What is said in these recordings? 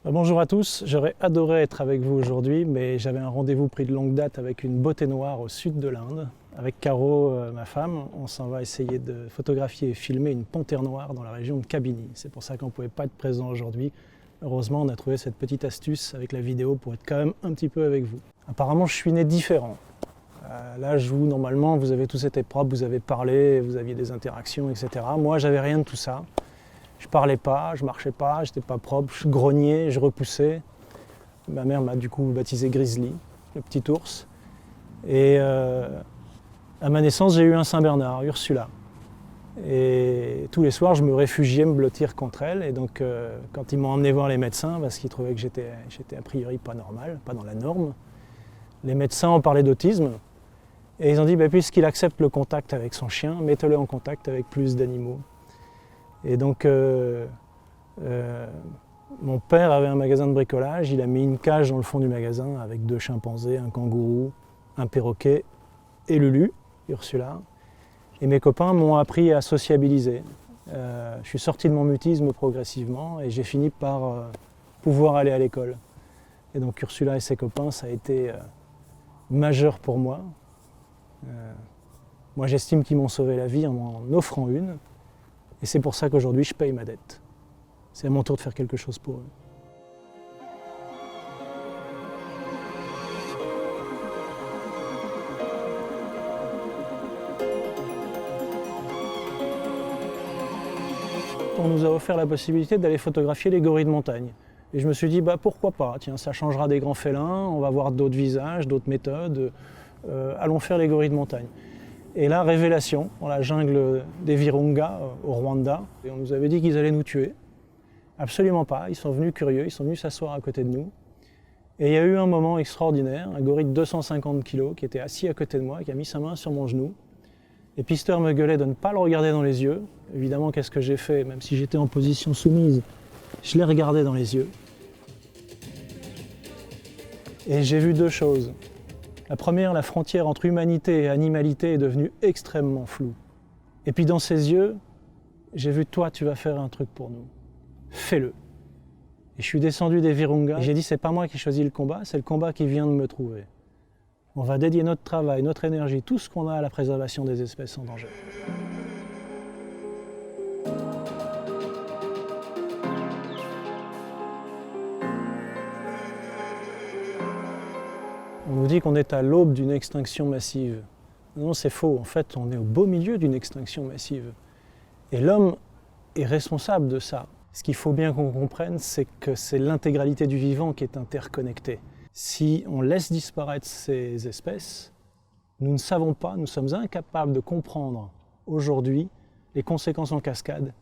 Bonjour à tous, j'aurais adoré être avec vous aujourd'hui, mais j'avais un rendez-vous pris de longue date avec une beauté noire au sud de l'Inde. Avec Caro, ma femme, on s'en va essayer de photographier et filmer une panthère noire dans la région de Kabini. C'est pour ça qu'on ne pouvait pas être présent aujourd'hui. Heureusement, on a trouvé cette petite astuce avec la vidéo pour être quand même un petit peu avec vous. Apparemment, je suis né différent. L'âge où, normalement, vous avez tous été propres, vous avez parlé, vous aviez des interactions, etc. Moi, j'avais rien de tout ça. Je parlais pas, je marchais pas, j'étais pas propre, je grognais, je repoussais. Ma mère m'a du coup baptisé Grizzly, le petit ours. Et à ma naissance, j'ai eu un Saint-Bernard, Ursula. Et tous les soirs, je me réfugiais me blottir contre elle. Et donc, quand ils m'ont emmené voir les médecins, parce qu'ils trouvaient que j'étais a priori pas normal, pas dans la norme, les médecins ont parlé d'autisme. Et ils ont dit, puisqu'il accepte le contact avec son chien, mettez-le en contact avec plus d'animaux. Et donc, mon père avait un magasin de bricolage, il a mis une cage dans le fond du magasin avec 2 chimpanzés, un kangourou, un perroquet et Lulu, Ursula. Et mes copains m'ont appris à sociabiliser. Je suis sorti de mon mutisme progressivement et j'ai fini par pouvoir aller à l'école. Et donc Ursula et ses copains, ça a été majeur pour moi. Moi j'estime qu'ils m'ont sauvé la vie en m'en offrant une. Et c'est pour ça qu'aujourd'hui, je paye ma dette. C'est à mon tour de faire quelque chose pour eux. On nous a offert la possibilité d'aller photographier les gorilles de montagne. Et je me suis dit, pourquoi pas, tiens, ça changera des grands félins, on va voir d'autres visages, d'autres méthodes. Allons faire les gorilles de montagne. Et là, révélation, dans la jungle des Virunga, au Rwanda. Et on nous avait dit qu'ils allaient nous tuer. Absolument pas, ils sont venus curieux, ils sont venus s'asseoir à côté de nous. Et il y a eu un moment extraordinaire, un gorille de 250 kg qui était assis à côté de moi, qui a mis sa main sur mon genou. Les pisteurs me gueulaient de ne pas le regarder dans les yeux. Évidemment, qu'est-ce que j'ai fait? Même si j'étais en position soumise, je l'ai regardé dans les yeux. Et j'ai vu 2 choses. La première, la frontière entre humanité et animalité est devenue extrêmement floue. Et puis dans ses yeux, j'ai vu, toi, tu vas faire un truc pour nous. Fais-le. Et je suis descendu des Virunga et j'ai dit, c'est pas moi qui choisis le combat, c'est le combat qui vient de me trouver. On va dédier notre travail, notre énergie, tout ce qu'on a à la préservation des espèces en danger. On nous dit qu'on est à l'aube d'une extinction massive. Non, c'est faux. En fait, on est au beau milieu d'une extinction massive. Et l'homme est responsable de ça. Ce qu'il faut bien qu'on comprenne, c'est que c'est l'intégralité du vivant qui est interconnectée. Si on laisse disparaître ces espèces, nous ne savons pas, nous sommes incapables de comprendre aujourd'hui les conséquences en cascade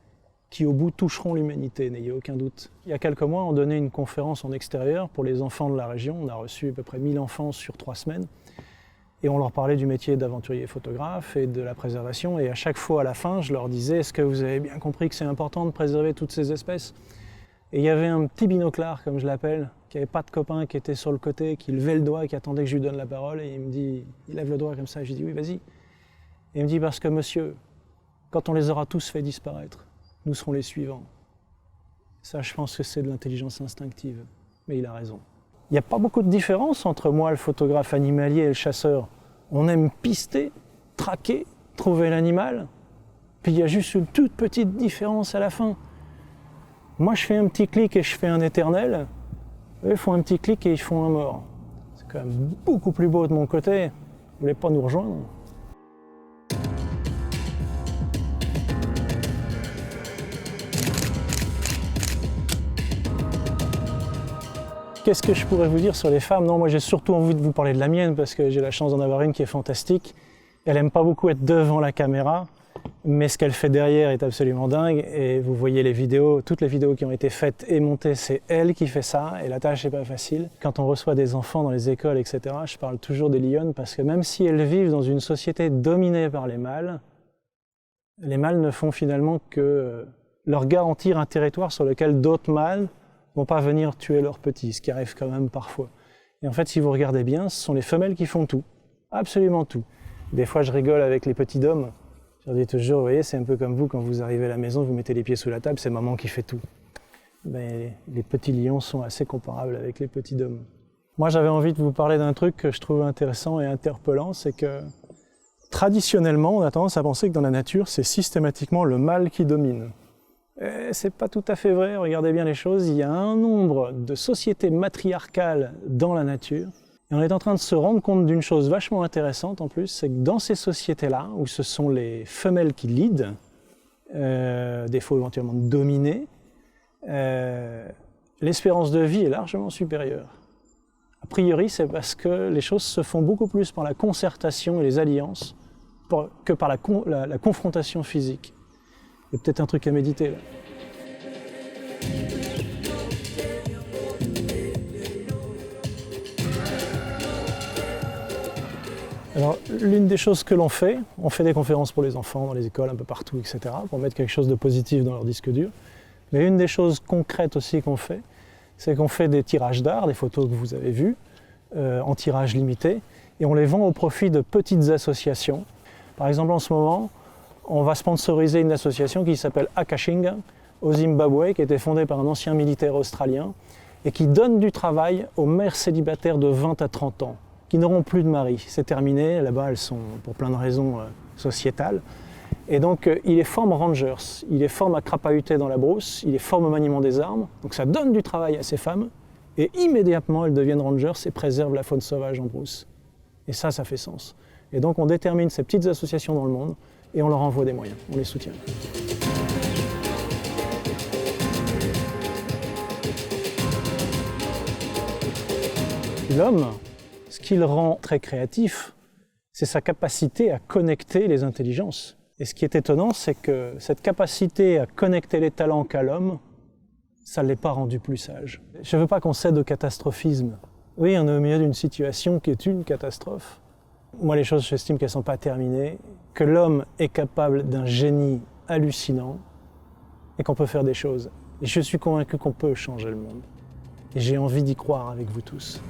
qui au bout toucheront l'humanité, n'ayez aucun doute. Il y a quelques mois, on donnait une conférence en extérieur pour les enfants de la région. On a reçu à peu près 1000 enfants sur 3 semaines. Et on leur parlait du métier d'aventurier photographe et de la préservation. Et à chaque fois, à la fin, je leur disais, est-ce que vous avez bien compris que c'est important de préserver toutes ces espèces? Et il y avait un petit binoclard, comme je l'appelle, qui n'avait pas de copain, qui était sur le côté, qui levait le doigt et qui attendait que je lui donne la parole. Et il me dit, il lève le doigt comme ça. Je lui dis, oui, vas-y. Et il me dit, parce que monsieur, quand on les aura tous fait disparaître, nous serons les suivants. Ça, je pense que c'est de l'intelligence instinctive. Mais il a raison. Il n'y a pas beaucoup de différence entre moi, le photographe animalier, et le chasseur. On aime pister, traquer, trouver l'animal. Puis il y a juste une toute petite différence à la fin. Moi, je fais un petit clic et je fais un éternel. Eux, ils font un petit clic et ils font un mort. C'est quand même beaucoup plus beau de mon côté. Vous voulez pas nous rejoindre ? Qu'est-ce que je pourrais vous dire sur les femmes? Non, moi j'ai surtout envie de vous parler de la mienne parce que j'ai la chance d'en avoir une qui est fantastique. Elle aime pas beaucoup être devant la caméra, mais ce qu'elle fait derrière est absolument dingue. Et vous voyez les vidéos, toutes les vidéos qui ont été faites et montées, c'est elle qui fait ça et la tâche n'est pas facile. Quand on reçoit des enfants dans les écoles, etc., je parle toujours des lionnes parce que même si elles vivent dans une société dominée par les mâles ne font finalement que leur garantir un territoire sur lequel d'autres mâles vont pas venir tuer leurs petits, ce qui arrive quand même parfois. Et en fait, si vous regardez bien, ce sont les femelles qui font tout, absolument tout. Des fois, je rigole avec les petits dômes. Je leur dis toujours, vous voyez, c'est un peu comme vous, quand vous arrivez à la maison, vous mettez les pieds sous la table, c'est maman qui fait tout. mais les petits lions sont assez comparables avec les petits dômes. Moi, j'avais envie de vous parler d'un truc que je trouve intéressant et interpellant, c'est que traditionnellement, on a tendance à penser que dans la nature, c'est systématiquement le mâle qui domine. C'est pas tout à fait vrai, regardez bien les choses, il y a un nombre de sociétés matriarcales dans la nature, et on est en train de se rendre compte d'une chose vachement intéressante en plus, c'est que dans ces sociétés-là, où ce sont les femelles qui lead, des fois éventuellement dominées, l'espérance de vie est largement supérieure. A priori, c'est parce que les choses se font beaucoup plus par la concertation et les alliances que par la confrontation physique. Il y a peut-être un truc à méditer là. Alors, l'une des choses que l'on fait, on fait des conférences pour les enfants dans les écoles, un peu partout, etc., pour mettre quelque chose de positif dans leur disque dur. Mais une des choses concrètes aussi qu'on fait, c'est qu'on fait des tirages d'art, des photos que vous avez vues, en tirage limité, et on les vend au profit de petites associations. Par exemple, en ce moment, on va sponsoriser une association qui s'appelle Akashinga, au Zimbabwe, qui a été fondée par un ancien militaire australien, et qui donne du travail aux mères célibataires de 20 à 30 ans, qui n'auront plus de mari. C'est terminé, là-bas elles sont pour plein de raisons sociétales. Et donc il les forme rangers, il les forme à crapahuter dans la brousse, il les forme au maniement des armes, donc ça donne du travail à ces femmes, et immédiatement elles deviennent rangers et préservent la faune sauvage en brousse. Et ça fait sens. Et donc on détermine ces petites associations dans le monde, et on leur envoie des moyens, on les soutient. L'homme, ce qui le rend très créatif, c'est sa capacité à connecter les intelligences. Et ce qui est étonnant, c'est que cette capacité à connecter les talents qu'a l'homme, ça ne l'est pas rendu plus sage. Je ne veux pas qu'on cède au catastrophisme. Oui, on est au milieu d'une situation qui est une catastrophe. Moi, les choses, j'estime qu'elles ne sont pas terminées, que l'homme est capable d'un génie hallucinant et qu'on peut faire des choses. Et je suis convaincu qu'on peut changer le monde. Et j'ai envie d'y croire avec vous tous.